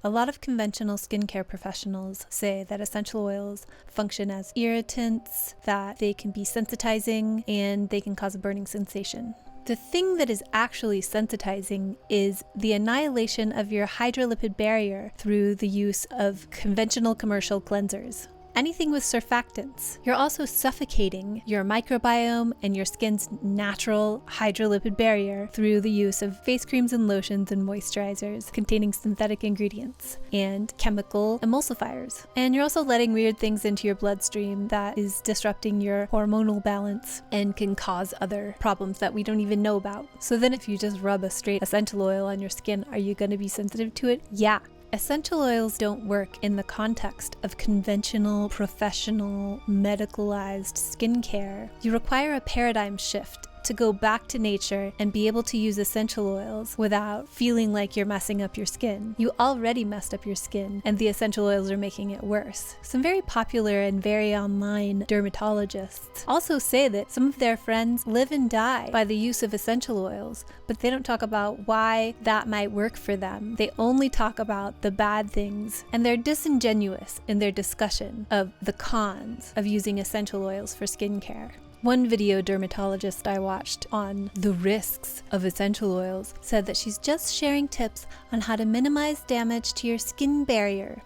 A lot of conventional skincare professionals say that essential oils function as irritants, that they can be sensitizing, and they can cause a burning sensation. The thing that is actually sensitizing is the annihilation of your hydrolipid barrier through the use of conventional commercial cleansers. Anything with surfactants. You're also suffocating your microbiome and your skin's natural hydrolipid barrier through the use of face creams and lotions and moisturizers containing synthetic ingredients and chemical emulsifiers. And you're also letting weird things into your bloodstream that is disrupting your hormonal balance and can cause other problems that we don't even know about. So then if you just rub a straight essential oil on your skin, are you going to be sensitive to it? Yeah. Essential oils don't work in the context of conventional, professional, medicalized skincare. You require a paradigm shift to go back to nature and be able to use essential oils without feeling like you're messing up your skin. You already messed up your skin, and the essential oils are making it worse. Some very popular and very online dermatologists also say that some of their friends live and die by the use of essential oils, but they don't talk about why that might work for them. They only talk about the bad things, and they're disingenuous in their discussion of the cons of using essential oils for skincare. One video dermatologist I watched on the risks of essential oils said that she's just sharing tips on how to minimize damage to your skin barrier.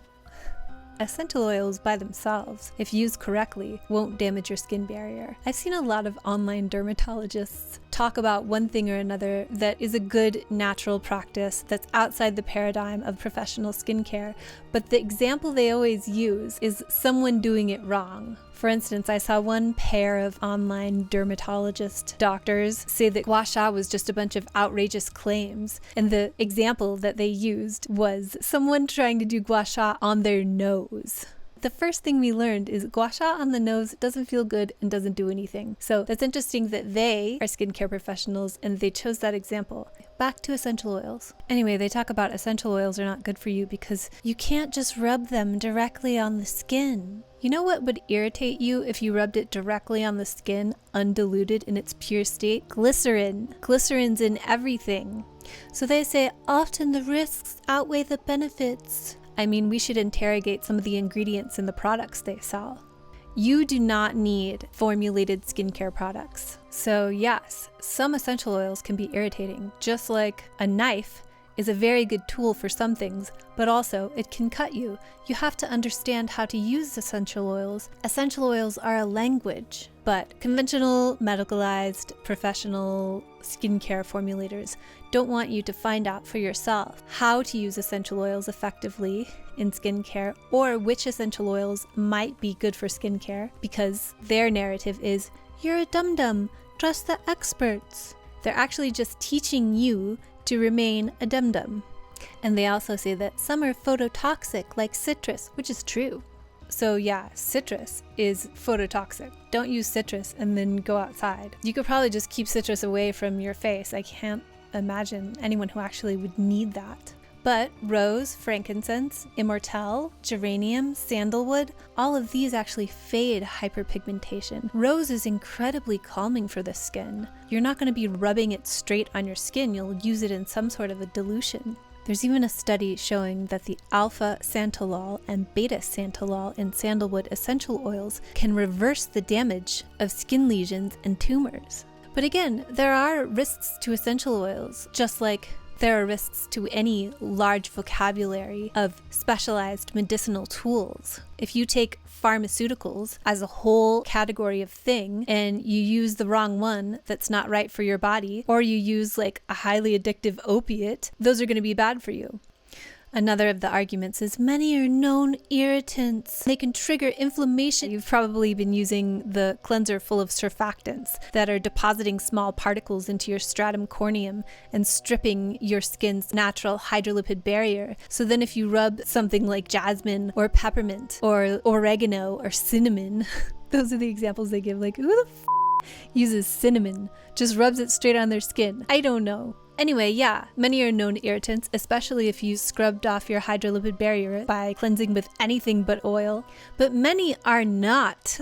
Essential oils by themselves, if used correctly, won't damage your skin barrier. I've seen a lot of online dermatologists talk about one thing or another that is a good natural practice that's outside the paradigm of professional skincare, but the example they always use is someone doing it wrong. For instance, I saw one pair of online dermatologist doctors say that gua sha was just a bunch of outrageous claims, and the example that they used was someone trying to do gua sha on their nose. The first thing we learned is gua sha on the nose doesn't feel good and doesn't do anything. So that's interesting that they are skincare professionals and they chose that example. Back to essential oils. Anyway, they talk about essential oils are not good for you because you can't just rub them directly on the skin. You know what would irritate you if you rubbed it directly on the skin, undiluted in its pure state? Glycerin. Glycerin's in everything. So they say often the risks outweigh the benefits. I mean, we should interrogate some of the ingredients in the products they sell. You do not need formulated skincare products. So yes, some essential oils can be irritating, just like a knife is a very good tool for some things, but also it can cut you. You have to understand how to use essential oils. Essential oils are a language, but conventional, medicalized, professional skincare formulators don't want you to find out for yourself how to use essential oils effectively in skincare or which essential oils might be good for skincare because their narrative is, you're a dum-dum, trust the experts. They're actually just teaching you to remain a dum-dum. And they also say that some are phototoxic, like citrus, which is true. So yeah, citrus is phototoxic. Don't use citrus and then go outside. You could probably just keep citrus away from your face. I can't imagine anyone who actually would need that. But rose, frankincense, immortelle, geranium, sandalwood, all of these actually fade hyperpigmentation. Rose is incredibly calming for the skin. You're not going to be rubbing it straight on your skin. You'll use it in some sort of a dilution. There's even a study showing that the alpha santalol and beta santalol in sandalwood essential oils can reverse the damage of skin lesions and tumors. But again, there are risks to essential oils, just like there are risks to any large vocabulary of specialized medicinal tools. If you take pharmaceuticals as a whole category of thing and you use the wrong one that's not right for your body, or you use like a highly addictive opiate, those are going to be bad for you. Another of the arguments is many are known irritants. They can trigger inflammation. You've probably been using the cleanser full of surfactants that are depositing small particles into your stratum corneum and stripping your skin's natural hydrolipid barrier. So then if you rub something like jasmine or peppermint or oregano or cinnamon, those are the examples they give, like who the uses cinnamon, just rubs it straight on their skin? I don't know. Anyway, yeah, many are known irritants, especially if you scrubbed off your hydrolipid barrier by cleansing with anything but oil, but many are not.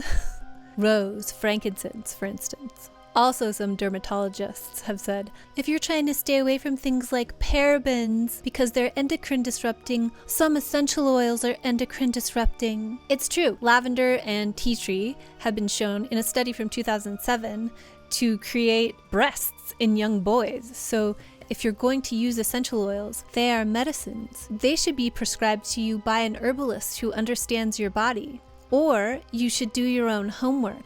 Rose, frankincense, for instance. Also, some dermatologists have said, if you're trying to stay away from things like parabens because they're endocrine disrupting, some essential oils are endocrine disrupting. It's true. Lavender and tea tree have been shown in a study from 2007 to create breasts in young boys. So if you're going to use essential oils, they are medicines. They should be prescribed to you by an herbalist who understands your body. Or you should do your own homework.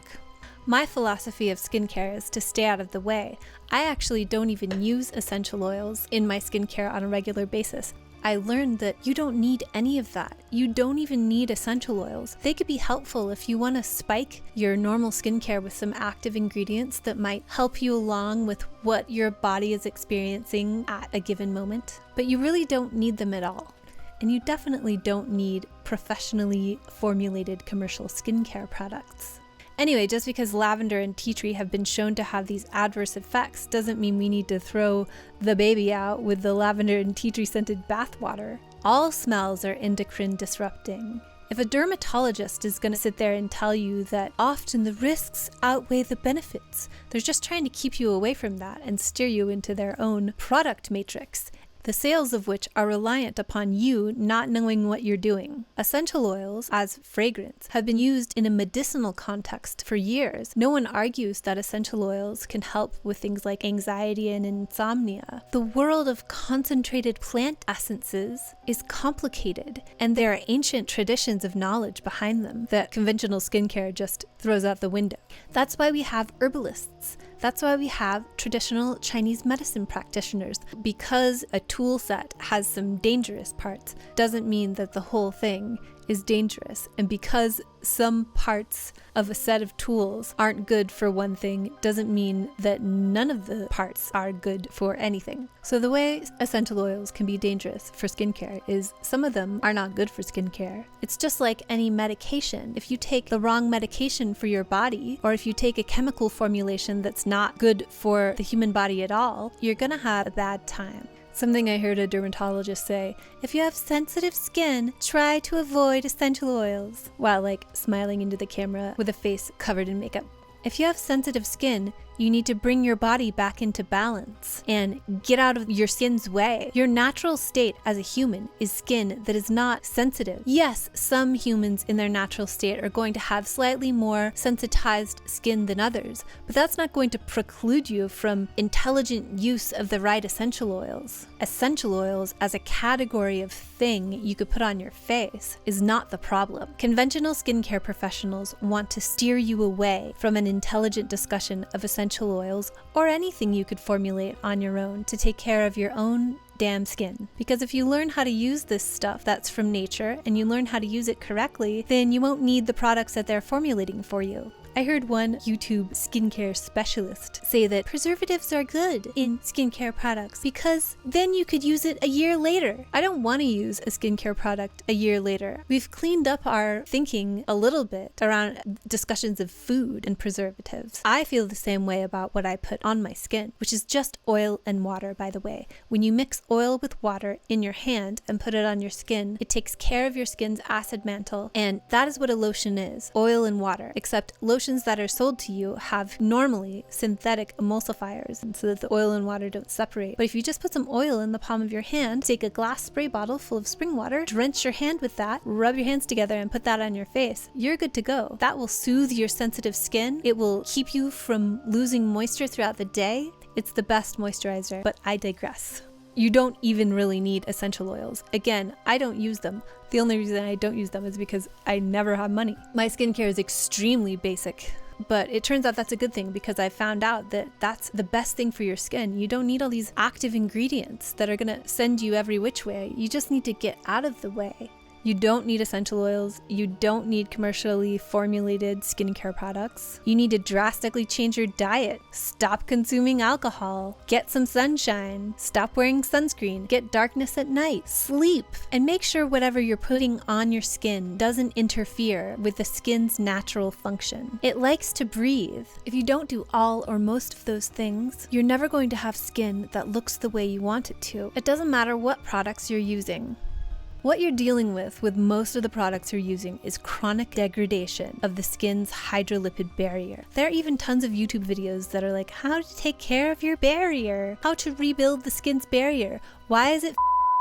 My philosophy of skincare is to stay out of the way. I actually don't even use essential oils in my skincare on a regular basis. I learned that you don't need any of that. You don't even need essential oils. They could be helpful if you want to spike your normal skincare with some active ingredients that might help you along with what your body is experiencing at a given moment. But you really don't need them at all. And you definitely don't need professionally formulated commercial skincare products. Anyway, just because lavender and tea tree have been shown to have these adverse effects doesn't mean we need to throw the baby out with the lavender and tea tree scented bathwater. All smells are endocrine disrupting. If a dermatologist is going to sit there and tell you that often the risks outweigh the benefits, they're just trying to keep you away from that and steer you into their own product matrix, the sales of which are reliant upon you not knowing what you're doing. Essential oils, as fragrance, have been used in a medicinal context for years. No one argues that essential oils can help with things like anxiety and insomnia. The world of concentrated plant essences is complicated, and there are ancient traditions of knowledge behind them that conventional skincare just throws out the window. That's why we have herbalists. That's why we have traditional Chinese medicine practitioners. Because a tool set has some dangerous parts doesn't mean that the whole thing is dangerous. And because some parts of a set of tools aren't good for one thing doesn't mean that none of the parts are good for anything. So the way essential oils can be dangerous for skincare is some of them are not good for skincare. It's just like any medication. If you take the wrong medication for your body, or if you take a chemical formulation that's not good for the human body at all, you're gonna have a bad time. Something I heard a dermatologist say, if you have sensitive skin, try to avoid essential oils, while smiling into the camera with a face covered in makeup. If you have sensitive skin, you need to bring your body back into balance and get out of your skin's way. Your natural state as a human is skin that is not sensitive. Yes, some humans in their natural state are going to have slightly more sensitized skin than others, but that's not going to preclude you from intelligent use of the right essential oils. Essential oils as a category of thing you could put on your face is not the problem. Conventional skincare professionals want to steer you away from an intelligent discussion of essential oils or anything you could formulate on your own to take care of your own damn skin. Because if you learn how to use this stuff that's from nature and you learn how to use it correctly, then you won't need the products that they're formulating for you. I heard one YouTube skincare specialist say that preservatives are good in skincare products because then you could use it a year later. I don't want to use a skincare product a year later. We've cleaned up our thinking a little bit around discussions of food and preservatives. I feel the same way about what I put on my skin, which is just oil and water, by the way. When you mix oil with water in your hand and put it on your skin, it takes care of your skin's acid mantle, and that is what a lotion is, oil and water, except lotions that are sold to you have normally synthetic emulsifiers and so that the oil and water don't separate. But if you just put some oil in the palm of your hand, take a glass spray bottle full of spring water, drench your hand with that, rub your hands together and put that on your face, you're good to go. That will soothe your sensitive skin. It will keep you from losing moisture throughout the day. It's the best moisturizer, but I digress. You don't even really need essential oils. Again, I don't use them. The only reason I don't use them is because I never have money. My skincare is extremely basic, but it turns out that's a good thing because I found out that that's the best thing for your skin. You don't need all these active ingredients that are gonna send you every which way. You just need to get out of the way. You don't need essential oils. You don't need commercially formulated skincare products. You need to drastically change your diet. Stop consuming alcohol. Get some sunshine. Stop wearing sunscreen. Get darkness at night. Sleep. And make sure whatever you're putting on your skin doesn't interfere with the skin's natural function. It likes to breathe. If you don't do all or most of those things, you're never going to have skin that looks the way you want it to. It doesn't matter what products you're using. What you're dealing with most of the products you're using is chronic degradation of the skin's hydrolipid barrier. There are even tons of YouTube videos that are like, how to take care of your barrier, how to rebuild the skin's barrier. Why is it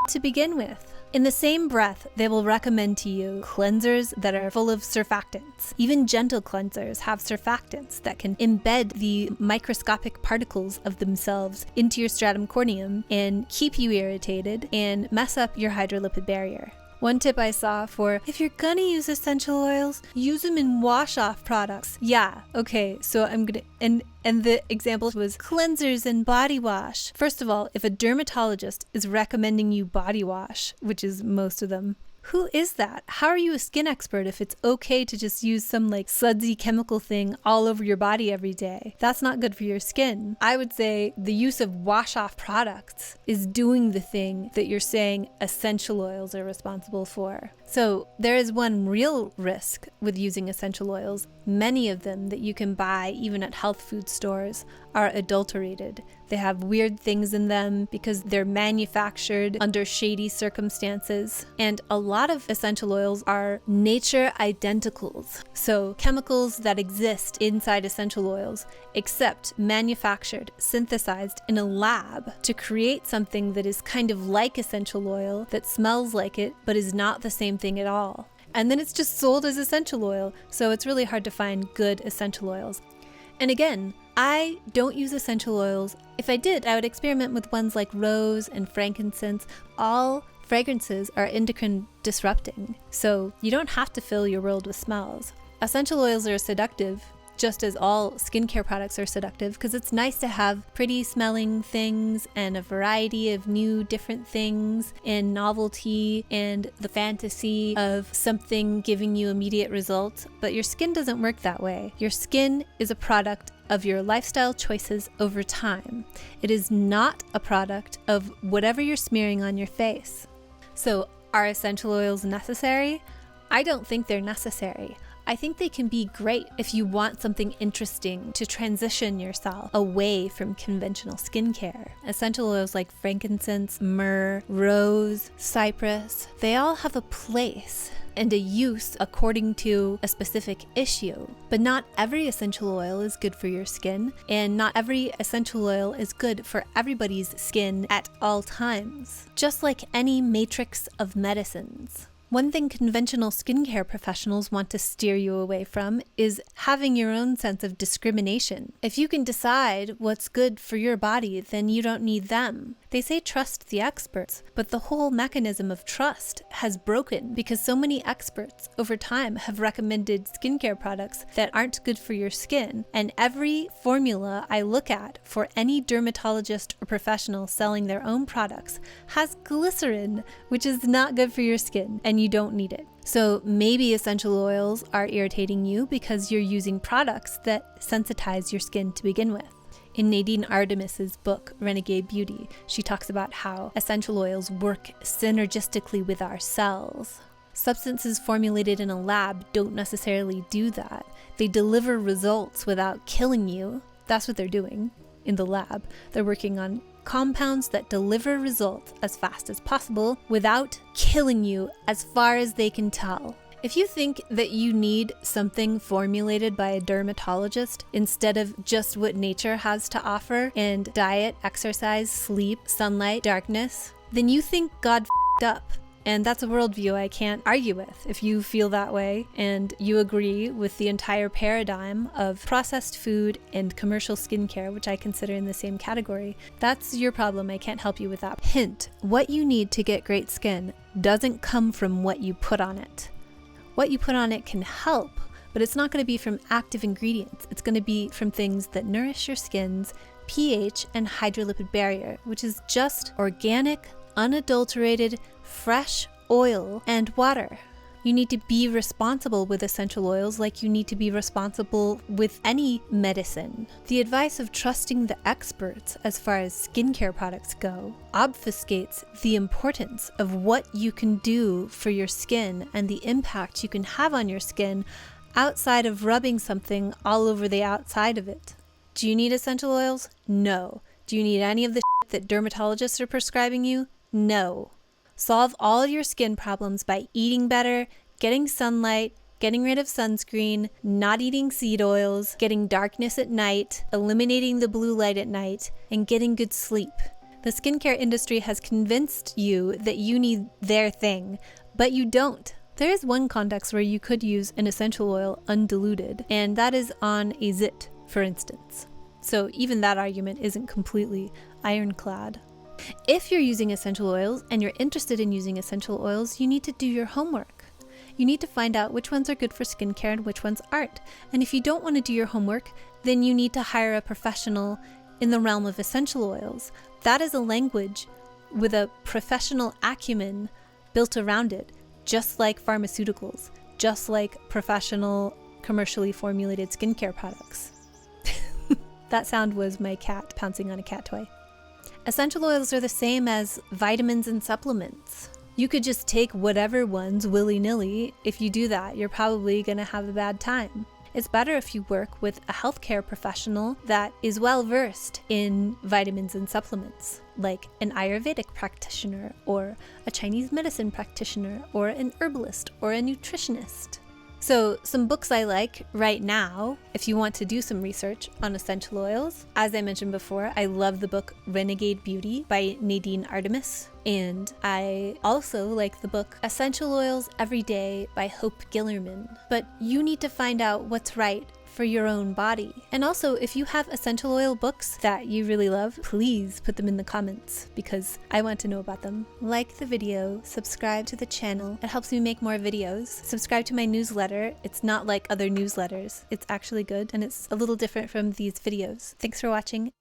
to begin with? In the same breath, they will recommend to you cleansers that are full of surfactants. Even gentle cleansers have surfactants that can embed the microscopic particles of themselves into your stratum corneum and keep you irritated and mess up your hydrolipid barrier. One tip I saw for, if you're gonna use essential oils, use them in wash-off products. Yeah, okay, so I'm gonna, and the example was cleansers and body wash. First of all, if a dermatologist is recommending you body wash, which is most of them, who is that? How are you a skin expert if it's okay to just use some like sudsy chemical thing all over your body every day? That's not good for your skin. I would say the use of wash-off products is doing the thing that you're saying essential oils are responsible for. So there is one real risk with using essential oils. Many of them that you can buy even at health food stores are adulterated. They have weird things in them because they're manufactured under shady circumstances. And a lot of essential oils are nature identicals. So chemicals that exist inside essential oils, except manufactured, synthesized in a lab to create something that is kind of like essential oil, that smells like it, but is not the same thing at all. And then it's just sold as essential oil. So it's really hard to find good essential oils. And again, I don't use essential oils. If I did, I would experiment with ones like rose and frankincense. All fragrances are endocrine disrupting, so you don't have to fill your world with smells. Essential oils are seductive, just as all skincare products are seductive, because it's nice to have pretty smelling things and a variety of new different things and novelty and the fantasy of something giving you immediate results. But your skin doesn't work that way. Your skin is a product of your lifestyle choices over time. It is not a product of whatever you're smearing on your face. So are essential oils necessary? I don't think they're necessary. I think they can be great if you want something interesting to transition yourself away from conventional skincare. Essential oils like frankincense, myrrh, rose, cypress, they all have a place and a use according to a specific issue. But not every essential oil is good for your skin, and not every essential oil is good for everybody's skin at all times. Just like any matrix of medicines. One thing conventional skincare professionals want to steer you away from is having your own sense of discrimination. If you can decide what's good for your body, then you don't need them. They say trust the experts, but the whole mechanism of trust has broken because so many experts over time have recommended skincare products that aren't good for your skin. And every formula I look at for any dermatologist or professional selling their own products has glycerin, which is not good for your skin, and you don't need it. So maybe essential oils are irritating you because you're using products that sensitize your skin to begin with. In Nadine Artemis's book, Renegade Beauty, she talks about how essential oils work synergistically with our cells. Substances formulated in a lab don't necessarily do that. They deliver results without killing you. That's what they're doing in the lab. They're working on compounds that deliver results as fast as possible without killing you as far as they can tell. If you think that you need something formulated by a dermatologist instead of just what nature has to offer and diet, exercise, sleep, sunlight, darkness, then you think God f***ed up. And that's a worldview I can't argue with. If you feel that way and you agree with the entire paradigm of processed food and commercial skincare, which I consider in the same category, that's your problem. I can't help you with that. Hint, what you need to get great skin doesn't come from what you put on it. What you put on it can help, but it's not going to be from active ingredients. It's going to be from things that nourish your skin's pH and hydrolipid barrier, which is just organic, unadulterated, fresh oil and water. You need to be responsible with essential oils like you need to be responsible with any medicine. The advice of trusting the experts as far as skincare products go obfuscates the importance of what you can do for your skin and the impact you can have on your skin outside of rubbing something all over the outside of it. Do you need essential oils? No. Do you need any of the shit that dermatologists are prescribing you? No. Solve all your skin problems by eating better, getting sunlight, getting rid of sunscreen, not eating seed oils, getting darkness at night, eliminating the blue light at night, and getting good sleep. The skincare industry has convinced you that you need their thing, but you don't. There is one context where you could use an essential oil undiluted, and that is on a zit, for instance. So even that argument isn't completely ironclad. If you're using essential oils and you're interested in using essential oils, you need to do your homework. You need to find out which ones are good for skincare and which ones aren't. And if you don't want to do your homework, then you need to hire a professional in the realm of essential oils. That is a language with a professional acumen built around it, just like pharmaceuticals, just like professional commercially formulated skincare products. That sound was my cat pouncing on a cat toy. Essential oils are the same as vitamins and supplements. You could just take whatever ones willy-nilly. If you do that, you're probably going to have a bad time. It's better if you work with a healthcare professional that is well versed in vitamins and supplements, like an Ayurvedic practitioner, or a Chinese medicine practitioner, or an herbalist, or a nutritionist. So some books I like right now, if you want to do some research on essential oils. As I mentioned before, I love the book Renegade Beauty by Nadine Artemis. And I also like the book Essential Oils Every Day by Hope Gillerman. But you need to find out what's right for your own body. And also, if you have essential oil books that you really love, please put them in the comments because I want to know about them. Like the video, subscribe to the channel. It helps me make more videos. Subscribe to my newsletter. It's not like other newsletters. It's actually good and it's a little different from these videos. Thanks for watching.